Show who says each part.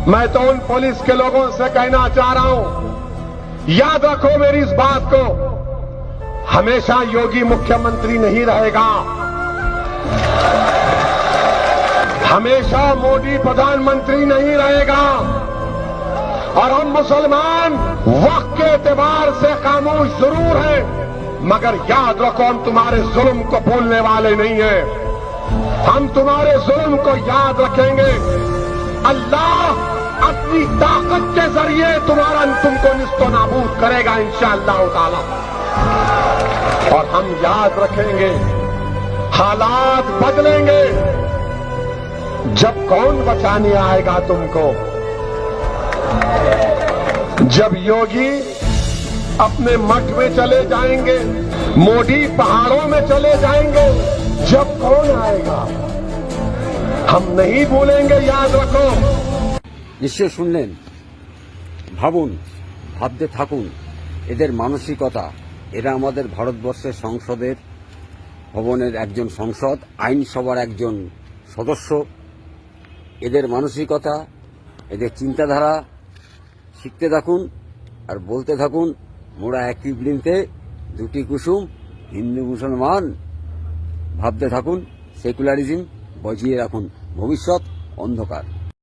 Speaker 1: मैं तो उन पुलिस के लोगों से कहना चाह रहा हूं, याद रखो मेरी इस बात को, हमेशा योगी मुख्यमंत्री नहीं रहेगा, हमेशा मोदी प्रधानमंत्री नहीं रहेगा। और हम मुसलमान वक्त के एतबार से खामोश जरूर हैं, मगर याद रखो हम तुम्हारे जुल्म को भूलने वाले नहीं हैं। हम तुम्हारे जुल्म को याद रखेंगे। अल्लाह अपनी ताकत के जरिए तुमको निस्तो नाबूद करेगा इंशाअल्लाह ताला। और हम याद रखेंगे, हालात बदलेंगे। जब कौन बचाने आएगा तुमको? जब योगी अपने मठ में चले जाएंगे, मोदी पहाड़ों में चले जाएंगे, जब कौन आएगा? हम नहीं भूलेंगे, याद रखो।
Speaker 2: নিশ্চয় শুনলেন, ভাবুন, ভাবতে থাকুন, এদের মানসিকতা। এরা আমাদের ভারতবর্ষের সংসদের ভবনের একজন সংসদ, আইনসভার একজন সদস্য। এদের মানসিকতা, এদের চিন্তাধারা শিখতে থাকুন আর বলতে থাকুন, মোরা একই বৃন্তে দুটি কুসুম, হিন্দু মুসলমান। ভাবতে থাকুন, সেকুলারিজম বজিয়ে রাখুন, ভবিষ্যৎ অন্ধকার।